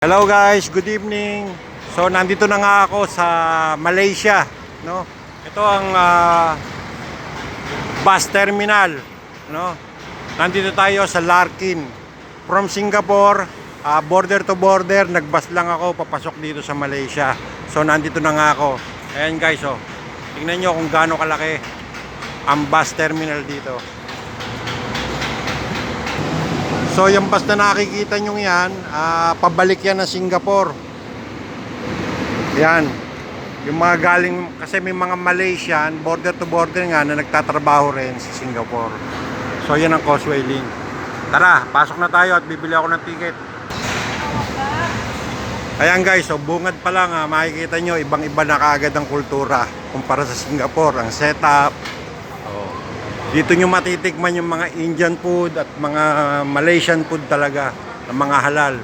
Hello guys, good evening. So nandito na nga ako sa Malaysia, no? Ito ang bus terminal, no? Nandito tayo sa Larkin. From Singapore, border to border, nagbus lang ako papasok dito sa Malaysia. So nandito na nga ako. Ayan guys, oh. Tingnan nyo kung gaano kalaki ang bus terminal dito. So yung bus na nakikita nyo yan, pabalik yan ng Singapore. Yan. Yung mga galing, kasi may mga Malaysian, border to border nga na nagtatrabaho rin sa Singapore. So yan ang Causeway Link. Tara, pasok na tayo at bibili ako ng ticket. Ayan guys, so bungad pa lang makikita nyo, ibang iba na kaagad ang kultura kumpara sa Singapore, ang setup. Dito nyo matitikman yung mga Indian food at mga Malaysian food talaga, ng mga halal.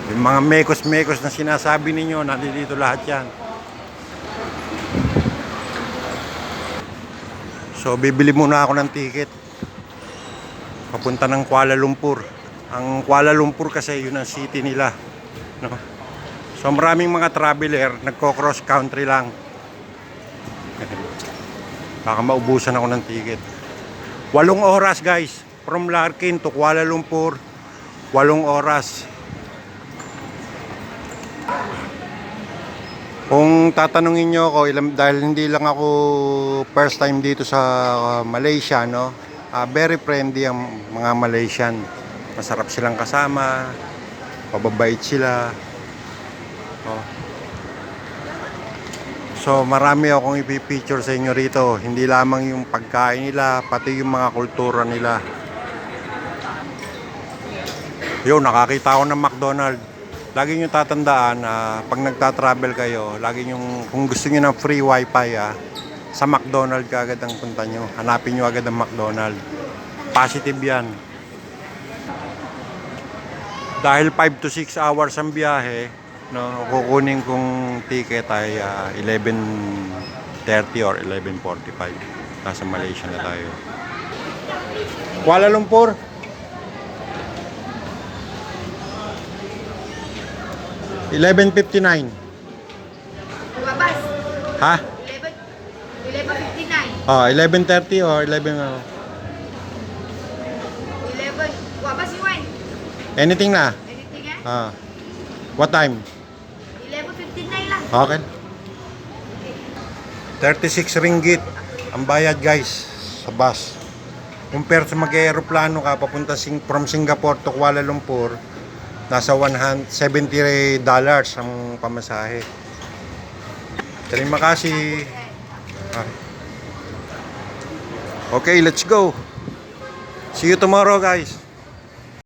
Yung mga mekos-mekos na sinasabi ninyo, nandito lahat yan. So bibili muna ako ng ticket papunta ng Kuala Lumpur. Ang Kuala Lumpur kasi yun ang city nila, no? So maraming mga traveler nagko-cross country lang. Baka maubusan ako ng ticket. 8 oras guys, from Larkin to Kuala Lumpur. 8 oras. Kung tatanungin nyo ako, dahil hindi lang ako first time dito sa Malaysia, no? Very friendly ang mga Malaysian. Masarap silang kasama, pababait sila. Oh. So marami akong ipipicture sa inyo rito. Hindi lamang yung pagkain nila, pati yung mga kultura nila. Yun, nakakita ako ng McDonald's. Lagi nyo tatandaan, pag nagta-travel kayo, lagi nyo, kung gusto nyo ng free wifi, sa McDonald's ka agad ang punta nyo. Hanapin nyo agad ang McDonald's. Positive yan. Dahil 5 to 6 hours ang biyahe, no, kukunin kong ticket ay 11:30 or 11:45. Nasa Malaysia na tayo. Kuala Lumpur. $11.59. Wabas. Ha? 11:59. 11:30 or 11 11. Wabas yung wine. anything na. Anything What time? 11:59 lang. Okay. 36 ringgit ang bayad guys sa bus. Compare sa mag-aeroplano ka papunta from Singapore to Kuala Lumpur, nasa $170 ang pamasahe. Terima kasih. Okay, let's go. See you tomorrow guys.